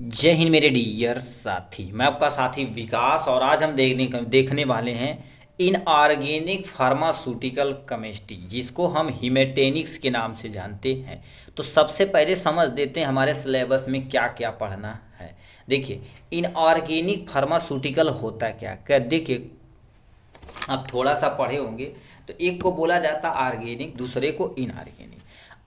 जय हिंद मेरे डियर साथी। मैं आपका साथी विकास और आज हम देखने वाले हैं इनऑर्गेनिक फार्मास्यूटिकल केमिस्ट्री, जिसको हम हिमेटेनिक्स के नाम से जानते हैं। तो सबसे पहले समझ देते हैं हमारे सिलेबस में क्या क्या पढ़ना है। देखिए, इनऑर्गेनिक फार्मास्यूटिकल होता क्या क्या देखिए, आप थोड़ा सा पढ़े होंगे। तो एक को बोला जाता ऑर्गेनिक, दूसरे को इनऑर्गेनिक।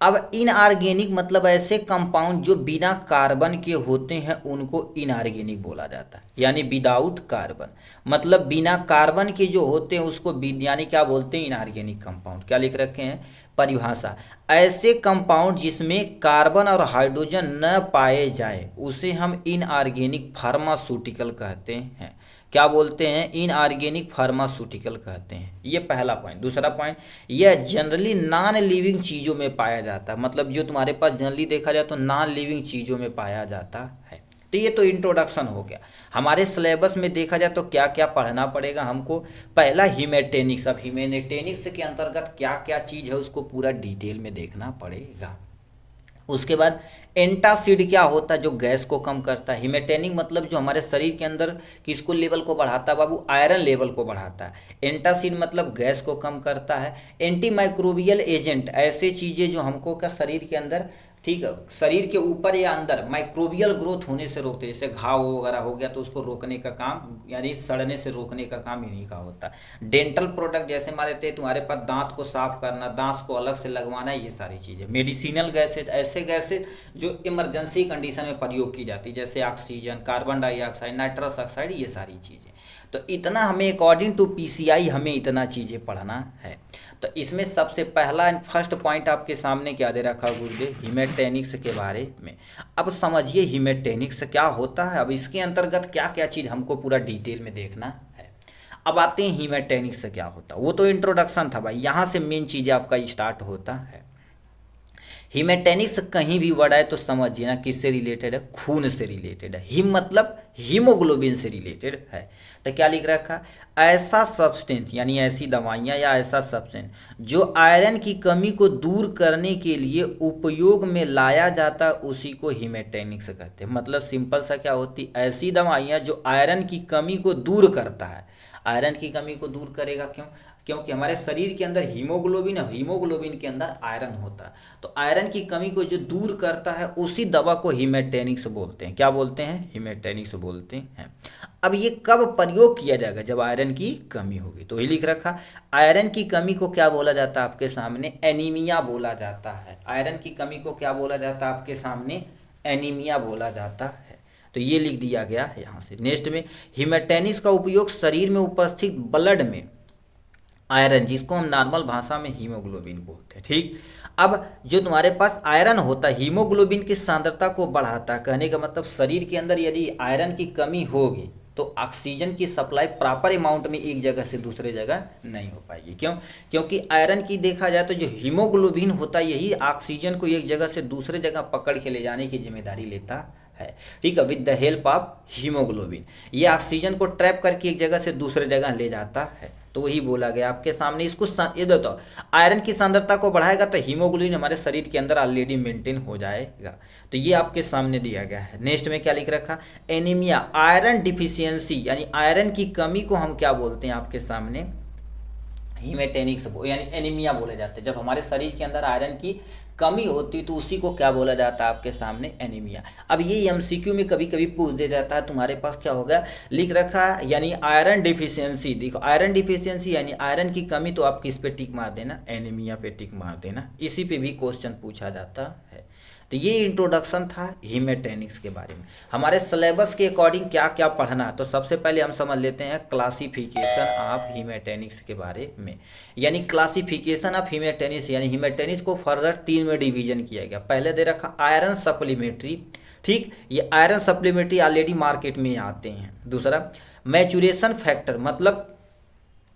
अब इनऑर्गेनिक मतलब ऐसे कंपाउंड जो बिना कार्बन के होते हैं उनको इनऑर्गेनिक बोला जाता है, यानी विदाउट कार्बन। मतलब बिना कार्बन के जो होते हैं उसको यानी क्या बोलते हैं, इनऑर्गेनिक कंपाउंड। क्या लिख रखे हैं परिभाषा, ऐसे कंपाउंड जिसमें कार्बन और हाइड्रोजन न पाए जाए उसे हम इनऑर्गेनिक फार्मास्यूटिकल कहते हैं। क्या बोलते हैं, इनऑर्गेनिक फार्मास्यूटिकल कहते हैं। ये पहला पॉइंट। दूसरा पॉइंट, यह जनरली नॉन लिविंग चीज़ों में पाया जाता है। मतलब जो तुम्हारे पास जनरली देखा जाए तो नॉन लिविंग चीज़ों में पाया जाता है। तो ये तो इंट्रोडक्शन हो गया। हमारे सिलेबस में देखा जाए तो क्या क्या पढ़ना पड़ेगा हमको। पहला हिमेटेनिक्स। अब हिमेटेनिक्स के अंतर्गत क्या क्या चीज़ है उसको पूरा डिटेल में देखना पड़ेगा। उसके बाद एंटासिड क्या होता है, जो गैस को कम करता है। हिमेटेनिक मतलब जो हमारे शरीर के अंदर किसको लेवल को बढ़ाता है बाबू, आयरन लेवल को बढ़ाता है। एंटासिड मतलब गैस को कम करता है। एंटी माइक्रोबियल एजेंट ऐसे चीज़ें जो हमको क्या शरीर के अंदर, ठीक है, शरीर के ऊपर या अंदर माइक्रोबियल ग्रोथ होने से रोकते हैं। जैसे घाव वगैरह हो गया तो उसको रोकने का काम, यानी सड़ने से रोकने का काम इन्हीं का होता है। डेंटल प्रोडक्ट जैसे मान लेते हैं तुम्हारे पास दांत को साफ करना, दांत को अलग से लगवाना, ये सारी चीज़ें। मेडिसिनल गैसेज ऐसे गैसेज जो इमरजेंसी कंडीशन में प्रयोग की जाती है, जैसे oxygen, carbon dioxide, nitrous oxide, ये सारी चीज़ें। तो इतना हमें अकॉर्डिंग टू पीसीआई हमें इतना चीज़ें पढ़ना है। तो इसमें सबसे पहला एंड फर्स्ट पॉइंट आपके सामने क्या दे रखा गुरुदेव, हिमेटेनिक्स के बारे में। अब समझिए हिमेटेनिक्स क्या होता है। अब इसके अंतर्गत क्या क्या चीज़ हमको पूरा डिटेल में देखना है। अब आते हैं हिमेटेनिक्स क्या होता है। वो तो इंट्रोडक्शन था भाई, यहाँ से मेन चीज़ें आपका स्टार्ट होता है। हिमेटेनिक्स कहीं भी वर्ड आए तो समझिए ना किससे रिलेटेड है, खून से रिलेटेड है। हिम मतलब हीमोग्लोबिन से रिलेटेड है। तो क्या लिख रखा, ऐसा सब्सटेंस यानी ऐसी दवाइयाँ या ऐसा सब्सटेंस जो आयरन की कमी को दूर करने के लिए उपयोग में लाया जाता है उसी को हिमेटेनिक्स कहते हैं। मतलब सिंपल सा क्या होती, ऐसी दवाइयाँ जो आयरन की कमी को दूर करता है। आयरन की कमी को दूर करेगा क्यों, क्योंकि हमारे शरीर के अंदर हीमोग्लोबिन है, हीमोग्लोबिन के अंदर आयरन होता है। तो आयरन की कमी को जो दूर करता है उसी दवा को हिमेटेनिक्स बोलते हैं। क्या बोलते हैं, हिमेटेनिक्स बोलते हैं। अब ये कब प्रयोग किया जाएगा, जब आयरन की कमी होगी। तो ये लिख रखा, आयरन की कमी को क्या बोला जाता है आपके सामने, एनीमिया बोला जाता है। आयरन की कमी को क्या बोला जाता है आपके सामने, एनीमिया बोला जाता है। तो ये लिख दिया गया है यहाँ से। नेक्स्ट में, हिमेटेनिक्स का उपयोग शरीर में उपस्थित ब्लड में आयरन, जिसको हम नॉर्मल भाषा में हीमोग्लोबिन बोलते हैं, ठीक। अब जो तुम्हारे पास आयरन होता है हीमोग्लोबिन की सांद्रता को बढ़ाता है। कहने का मतलब शरीर के अंदर यदि आयरन की कमी होगी तो ऑक्सीजन की सप्लाई प्रॉपर अमाउंट में एक जगह से दूसरे जगह नहीं हो पाएगी। क्यों, क्योंकि आयरन की देखा जाए तो जो हीमोग्लोबिन होता है यही ऑक्सीजन को एक जगह से दूसरे जगह पकड़ के ले जाने की जिम्मेदारी लेता है, ठीक है, with the help of haemoglobin. ये ऑक्सीजन को ट्रैप करके एक जगह से दूसरे जगह ले जाता है। तो वही बोला गया आपके सामने। इसको ये बताओ, आयरन की सांद्रता को बढ़ाएगा तो हीमोग्लोबिन हमारे शरीर के अंदर ऑलरेडी मेंटेन हो जाएगा। तो ये आपके सामने दिया गया है। नेक्स्ट में क्या लिख रखा, एनीमिया, आयरन डिफिशियंसी यानी आयरन की कमी को हम क्या बोलते हैं आपके सामने, हीमेटेनिक्स यानी एनीमिया बोले जाते हैं। जब हमारे शरीर के अंदर आयरन की कमी होती तो उसी को क्या बोला जाता है आपके सामने, एनीमिया। अब ये एमसीक्यू में कभी कभी पूछ दे जाता है। तुम्हारे पास क्या होगा लिख रखा है, यानी आयरन डिफिशियंसी। देखो आयरन डिफिशियंसी यानी आयरन की कमी, तो आप किस पे टिक मार देना, एनीमिया पे टिक मार देना। इसी पे भी क्वेश्चन पूछा जाता है। तो ये इंट्रोडक्शन था हिमेटेनिक्स के बारे में। हमारे सिलेबस के अकॉर्डिंग क्या क्या पढ़ना है, तो सबसे पहले हम समझ लेते हैं क्लासिफिकेशन ऑफ हिमेटेनिक्स के बारे में। यानी क्लासिफिकेशन ऑफ हिमेटेनिक्स, यानी हिमेटेनिक्स को फर्दर 3 में डिवीजन किया गया। पहले दे रखा आयरन सप्लीमेंट्री, ठीक, ये आयरन सप्लीमेंट्री ऑलरेडी मार्केट में आते हैं। दूसरा मैचुरेशन फैक्टर, मतलब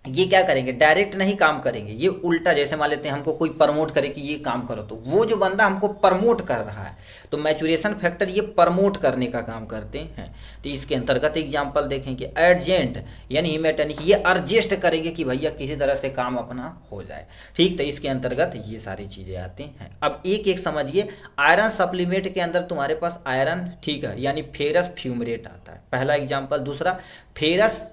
ये क्या करेंगे, डायरेक्ट नहीं काम करेंगे, ये उल्टा। जैसे मान लेते हैं हमको कोई प्रमोट करे कि ये काम करो, तो वो जो बंदा हमको प्रमोट कर रहा है तो मैचुरेशन फैक्टर ये प्रमोट करने का काम करते हैं। तो इसके अंतर्गत एग्जाम्पल देखेंगे। अर्जेंट यानी हिमेटेनिक, ये अर्जेस्ट करेंगे कि भैया किसी तरह से काम अपना हो जाए, ठीक। तो इसके अंतर्गत ये सारी चीज़ें आती हैं। अब एक एक समझिए। आयरन सप्लीमेंट के अंदर तुम्हारे पास आयरन, ठीक है, यानी फेरस फ्यूमरेट आता है, पहला एग्जाम्पल। दूसरा फेरस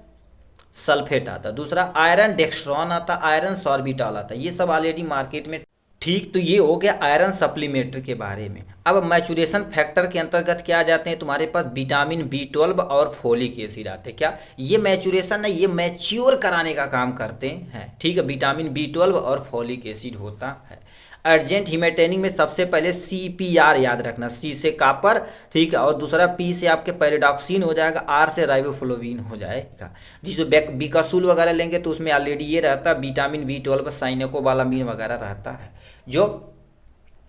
सल्फेट आता है। दूसरा आयरन डेक्स्ट्रॉन आता, आयरन सॉर्बिटॉल आता है। ये सब ऑलरेडी मार्केट में, ठीक। तो ये हो गया आयरन सप्लीमेंट के बारे में। अब मैचुरेशन फैक्टर के अंतर्गत क्या आ जाते हैं तुम्हारे पास, विटामिन B12 और फोलिक एसिड आते हैं। क्या ये मैचुरेशन है, ये मैच्योर कराने का काम करते हैं, ठीक है। विटामिन B12 और फोलिक एसिड होता है। अर्जेंट हिमेटेनिक में सबसे पहले CPR याद रखना, C से कापर, ठीक है, और दूसरा P से आपके पैराडॉक्सिन हो जाएगा, R से राइबोफ्लोविन हो जाएगा। जिसमें बिकासूल वगैरह लेंगे तो उसमें ऑलरेडी ये रहता है विटामिन B12 साइनोकोबालामिन वगैरह रहता है, जो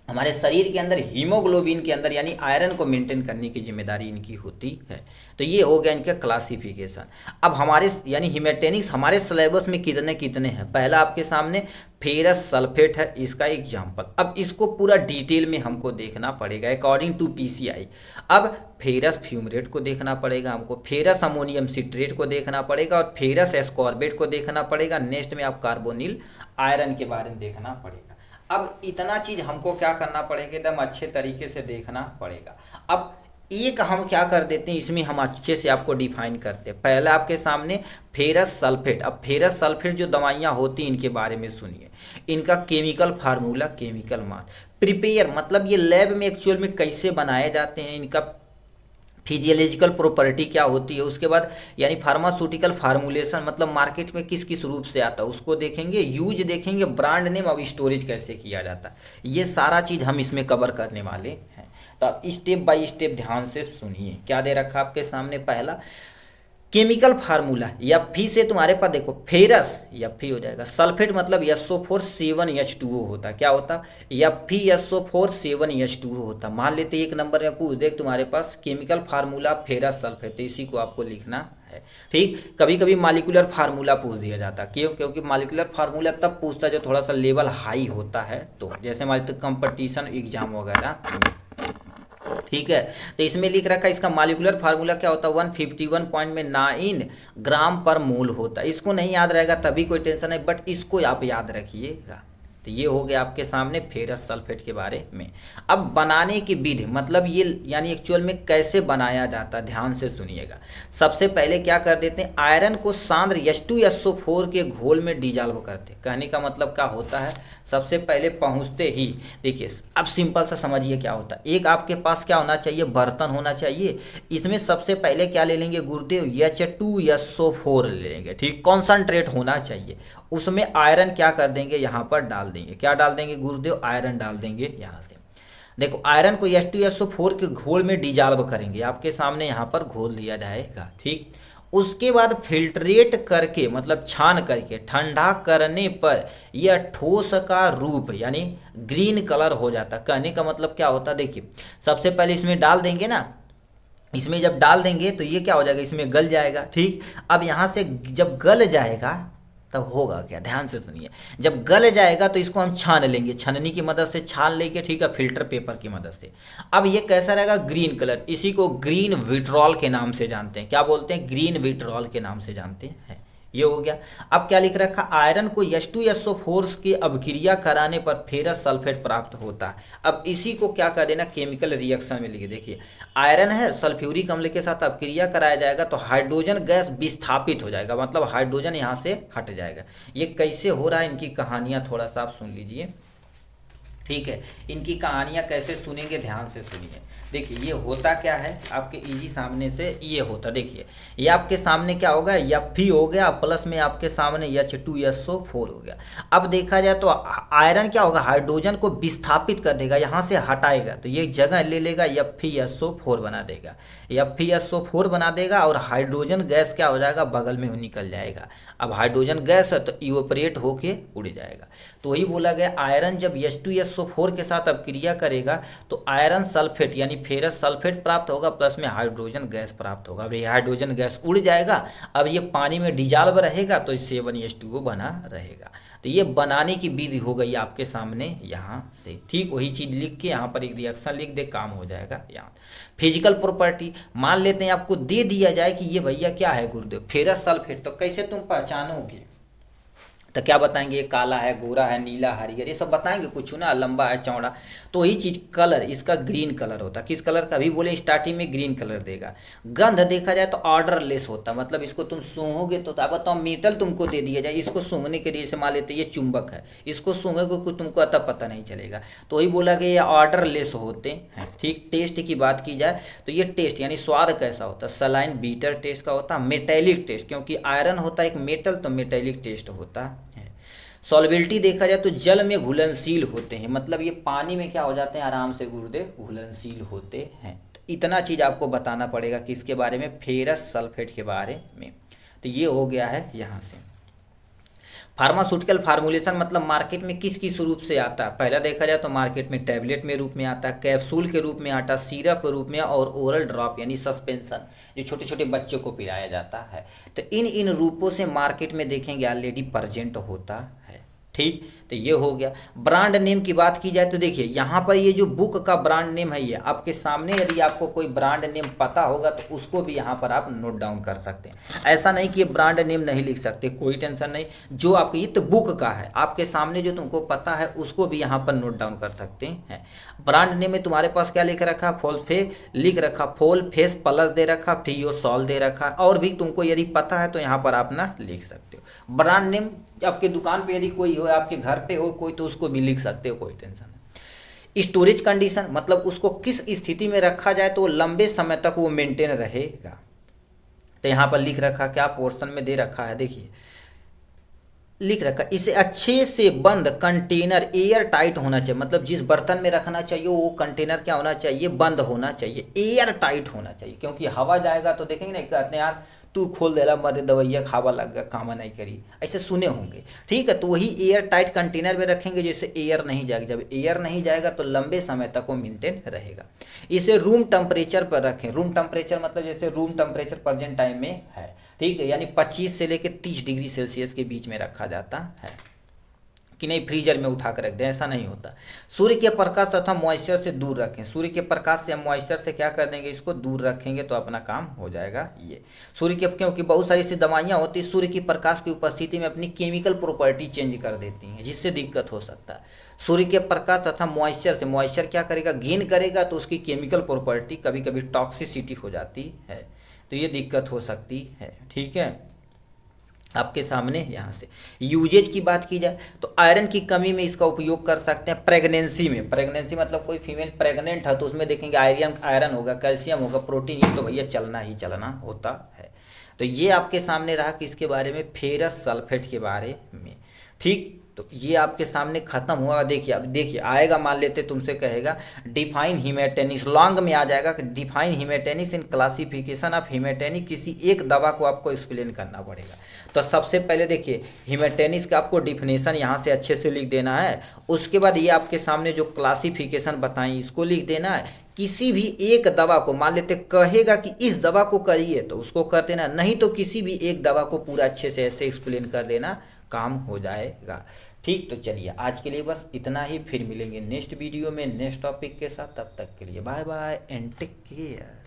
हमारे शरीर के अंदर हीमोग्लोबिन के अंदर यानी आयरन को मेंटेन करने की जिम्मेदारी इनकी होती है। तो ये हो गया इनका क्लासिफिकेशन। अब हमारे यानी हिमेटेनिक्स हमारे सिलेबस में कितने कितने हैं, पहला आपके सामने फेरस सल्फेट है, इसका एग्जाम्पल। अब इसको पूरा डिटेल में हमको देखना पड़ेगा अकॉर्डिंग टू PCI। अब फेरस फ्यूमरेट को देखना पड़ेगा हमको, फेरस अमोनियम सिट्रेट को देखना पड़ेगा, और फेरस एस्कॉर्बेट को देखना पड़ेगा। नेक्स्ट में आप कार्बोनिल आयरन के बारे में देखना पड़ेगा। अब इतना चीज़ हमको क्या करना पड़ेगा, एकदम अच्छे तरीके से देखना पड़ेगा। अब एक हम क्या कर देते हैं, इसमें हम अच्छे से आपको डिफाइन करते हैं। पहला आपके सामने फेरस सल्फेट। अब फेरस सल्फेट जो दवाइयाँ होती हैं इनके बारे में सुनिए। इनका केमिकल फार्मूला, केमिकल मास, प्रिपेयर मतलब ये लैब में एक्चुअल में कैसे बनाए जाते हैं, इनका फिजियोलॉजिकल प्रॉपर्टी क्या होती है, उसके बाद यानी फार्मास्यूटिकल फार्मूलेशन मतलब मार्केट में किस किस रूप से आता है उसको देखेंगे, यूज देखेंगे, ब्रांड नेम और स्टोरेज कैसे किया जाता है, ये सारा चीज़ हम इसमें कवर करने वाले हैं। तो आप स्टेप बाय स्टेप ध्यान से सुनिए। क्या दे रखा आपके सामने, पहला केमिकल फार्मूला, Fe से तुम्हारे पास देखो फेरस Fe हो जाएगा, सल्फेट मतलब SO4 7H2O होता, क्या होता, FeSO4 7H2O होता। मान लेते एक नंबर में पूछ देख तुम्हारे पास केमिकल फार्मूला फेरस सल्फेट, तो इसी को आपको लिखना है, ठीक। कभी कभी मॉलिक्यूलर फार्मूला पूछ दिया जाता, क्यों, क्योंकि मॉलिक्यूलर फार्मूला तब पूछता जो थोड़ा सा लेवल हाई होता है, तो जैसे हमारे कंपटीशन एग्जाम वगैरह, ठीक है। तो इसमें लिख रखा है इसका मॉलिक्यूलर फार्मूला क्या होता है, 151.9 ग्राम पर मोल होता है। इसको नहीं याद रहेगा तभी कोई टेंशन नहीं, बट इसको आप याद रखिएगा। तो ये हो गया आपके सामने फेरस सल्फेट के बारे में। अब बनाने की विधि मतलब ये यानी एक्चुअल में कैसे बनाया जाता है, ध्यान से सुनिएगा। सबसे पहले क्या कर देते हैं, आयरन को सांद्र H2SO4 के घोल में डिजॉल्व करते हैं। कहने का मतलब क्या होता है, सबसे पहले पहुंचते ही देखिए, अब सिंपल सा समझिए क्या होता है। एक आपके पास क्या होना चाहिए, बर्तन होना चाहिए। इसमें सबसे पहले क्या ले लेंगे गुरुदेव, H2SO4 ले लेंगे, ठीक, कॉन्सनट्रेट होना चाहिए। उसमें आयरन क्या कर देंगे, यहाँ पर डाल देंगे, क्या डाल देंगे गुरुदेव, आयरन डाल देंगे। यहाँ से देखो आयरन को H2SO4 के घोल में डिजॉल्व करेंगे, आपके सामने यहाँ पर घोल दिया जाएगा, ठीक। उसके बाद फिल्ट्रेट करके मतलब छान करके ठंडा करने पर यह ठोस का रूप यानी ग्रीन कलर हो जाता। कहने का मतलब क्या होता, देखिए सबसे पहले इसमें डाल देंगे ना, इसमें जब डाल देंगे तो ये क्या हो जाएगा, इसमें गल जाएगा, ठीक। अब यहाँ से जब गल जाएगा तब होगा क्या, ध्यान से सुनिए। जब गल जाएगा तो इसको हम छान लेंगे, छननी की मदद से छान लेंगे, ठीक है, फिल्टर पेपर की मदद से। अब ये कैसा रहेगा, ग्रीन कलर, इसी को ग्रीन विट्रॉल के नाम से जानते हैं। क्या बोलते हैं, ग्रीन विट्रॉल के नाम से जानते हैं। ये हो गया। अब क्या लिख रखा, आयरन को H2SO4 की अभिक्रिया कराने पर फेरस सल्फेट प्राप्त होता है। अब इसी को क्या कर देना, केमिकल रिएक्शन में लिखे, देखिए आयरन है, सल्फ्यूरिक अम्ल के साथ अभिक्रिया कराया जाएगा तो हाइड्रोजन गैस विस्थापित हो जाएगा, मतलब हाइड्रोजन यहाँ से हट जाएगा। ये कैसे हो रहा है, इनकी कहानियाँ थोड़ा सा आप सुन लीजिए, ठीक है। इनकी कहानियाँ कैसे सुनेंगे, ध्यान से सुनिए। देखिए ये होता क्या है, आपके इजी सामने से ये होता, देखिए ये आपके सामने क्या होगा, Fe हो गया, प्लस में आपके सामने H2SO4 हो गया। अब देखा जाए तो आयरन क्या होगा, हाइड्रोजन को विस्थापित कर देगा, यहाँ से हटाएगा तो ये जगह ले लेगा, FeSO4 बना देगा, FeSO4 बना देगा और हाइड्रोजन गैस क्या हो जाएगा, बगल में निकल जाएगा। अब हाइड्रोजन गैस है तो इवोपरेट होके उड़ जाएगा। तो वही बोला गया, आयरन जब H2SO4 के साथ अभिक्रिया करेगा तो आयरन सल्फेट यानी फेरस सल्फेट प्राप्त होगा, प्लस में हाइड्रोजन गैस प्राप्त होगा। अब ये हाइड्रोजन गैस उड़ जाएगा, अब ये पानी में डिजॉल्व रहेगा तो 7H2O बना रहेगा। तो ये बनाने की विधि हो गई आपके सामने यहाँ से। ठीक, वही चीज़ लिख के यहाँ पर एक रिएक्शन लिख दे, काम हो जाएगा यहाँ। फिजिकल प्रॉपर्टी मान लेते हैं आपको दे दिया जाए कि ये भैया क्या है गुरुदेव, फेरस सल्फेट, तो कैसे तुम पहचानोगे? तो क्या बताएंगे, ये काला है, गोरा है, नीला, हरियर, ये सब बताएंगे कुछ ना, लंबा है, चौड़ा। तो वही चीज़ कलर, इसका ग्रीन कलर होता है। किस कलर का? अभी बोले स्टार्टिंग में ग्रीन कलर देगा। गंध देखा जाए तो ऑर्डरलेस होता है, मतलब इसको तुम सूंघोगे तो अब बताओ, मेटल तुमको दे दिया जाए, इसको सूंघने के लिए, मान लेते ये चुंबक है, इसको सूंघोगे कुछ तुमको अतः पता नहीं चलेगा। तो वही बोला कि ये ऑर्डरलेस होते हैं। ठीक, टेस्ट की बात की जाए तो ये टेस्ट यानी स्वाद कैसा होता है, सलाइन बीटर टेस्ट का होता है। मेटेलिक टेस्ट, क्योंकि आयरन होता है एक मेटल, तो मेटेलिक टेस्ट होता है। सॉल्बिलिटी देखा जाए तो जल में घुलनशील होते हैं, मतलब ये पानी में क्या हो जाते हैं, आराम से गुरुदेव घुलनशील होते हैं। तो इतना चीज़ आपको बताना पड़ेगा किसके बारे में, फेरस सल्फेट के बारे में। तो ये हो गया है यहाँ से। फार्मास्यूटिकल फार्मूलेशन मतलब मार्केट में किस किस रूप से आता है, पहला देखा जाए तो मार्केट में टैबलेट में रूप में आता है, कैप्सूल के रूप में आता है, सिरप के रूप में, और ओरल ड्रॉप यानी सस्पेंशन जो छोटे छोटे बच्चों को पिलाया जाता है। तो इन रूपों से मार्केट में देखेंगे ऑलरेडी प्रेजेंट होता है। ठीक, तो ये हो गया। ब्रांड नेम की बात की जाए तो देखिए यहाँ पर ये जो बुक का ब्रांड नेम है, ये आपके सामने, यदि आपको कोई ब्रांड नेम पता होगा तो उसको भी यहाँ पर आप नोट डाउन कर सकते हैं। ऐसा नहीं कि ये ब्रांड नेम नहीं लिख सकते, कोई टेंशन नहीं। जो आपके ये तो बुक का है, आपके सामने जो तुमको पता है उसको भी यहाँ पर नोट डाउन कर सकते हैं। ब्रांड नेम में तुम्हारे पास क्या लिख रखा, फोल्फे लिख रखा, फोल फेस प्लस दे रखा, फियोसॉल दे रखा, और भी तुमको यदि पता है तो यहाँ पर आप ना लिख सकते हो। ब्रांड नेम आपके दुकान पे यदि कोई हो, आपके घर पे हो कोई, तो उसको भी लिख सकते हो, कोई टेंशन नहीं। स्टोरेज कंडीशन मतलब उसको किस स्थिति में रखा जाए तो वो लंबे समय तक वो मेंटेन रहेगा। तो यहाँ पर लिख रखा, क्या पोर्शन में दे रखा है, देखिए लिख रखा, इसे अच्छे से बंद कंटेनर एयर टाइट होना चाहिए, मतलब जिस बर्तन में रखना चाहिए वो कंटेनर क्या होना चाहिए, बंद होना चाहिए, एयर टाइट होना चाहिए। क्योंकि हवा जाएगा तो देखेंगे ना, कहते हैं यार तू खोल देला मर दवैया खावा लग गया, काम नहीं करी, ऐसे सुने होंगे। ठीक है, तो वही एयर टाइट कंटेनर में रखेंगे जैसे एयर नहीं जाएगा। जब एयर नहीं जाएगा तो लंबे समय तक वो मेंटेन रहेगा। इसे रूम टेम्परेचर पर रखें। रूम टेम्परेचर मतलब जैसे रूम टेम्परेचर प्रेजेंट टाइम में है, ठीक है, यानी 25 से लेकर 30 डिग्री सेल्सियस के बीच में रखा जाता है, कि नहीं फ्रीजर में उठा कर रख दें, ऐसा नहीं होता। सूर्य के प्रकाश तथा मॉइस्चर से दूर रखें। सूर्य के प्रकाश से हम मॉइस्चर से क्या कर देंगे, इसको दूर रखेंगे तो अपना काम हो जाएगा। ये सूर्य के, क्योंकि बहुत सारी ऐसी दवाइयाँ होती हैं सूर्य की प्रकाश की उपस्थिति में अपनी केमिकल प्रॉपर्टी चेंज कर देती हैं, जिससे दिक्कत हो सकता है। सूर्य के प्रकाश तथा मॉइस्चर से, मॉइस्चर क्या करेगा, गेन करेगा, तो उसकी केमिकल प्रॉपर्टी कभी कभी टॉक्सिसिटी हो जाती है, तो ये दिक्कत हो सकती है। ठीक है, आपके सामने यहाँ से। यूजेज की बात की जाए तो आयरन की कमी में इसका उपयोग कर सकते हैं। प्रेगनेंसी में, प्रेगनेंसी मतलब कोई फीमेल प्रेग्नेंट है तो उसमें देखेंगे आयरन होगा, कैल्शियम होगा, प्रोटीन, ये तो भैया चलना ही चलना होता है। तो ये आपके सामने रहा कि इसके बारे में, फेरस सल्फेट के बारे में। ठीक, तो ये आपके सामने खत्म हुआ। देखिए अब देखिए आएगा, मान लेते तुमसे कहेगा डिफाइन हीमेटेनिक्स, लॉन्ग में आ जाएगा कि डिफाइन हीमेटेनिक्स इन क्लासिफिकेशन ऑफ हीमेटेनिक, किसी एक दवा को आपको एक्सप्लेन करना पड़ेगा। तो सबसे पहले देखिए हीमेटेनिक्स का आपको डिफिनेशन यहाँ से अच्छे से लिख देना है। उसके बाद ये आपके सामने जो क्लासिफिकेशन बताएं इसको लिख देना है। किसी भी एक दवा को, मान लेते कहेगा कि इस दवा को करिए तो उसको कर देना, नहीं तो किसी भी एक दवा को पूरा अच्छे से ऐसे एक्सप्लेन कर देना, काम हो जाएगा। ठीक, तो चलिए आज के लिए बस इतना ही, फिर मिलेंगे नेक्स्ट वीडियो में नेक्स्ट टॉपिक के साथ। तब तक के लिए bye bye and take care.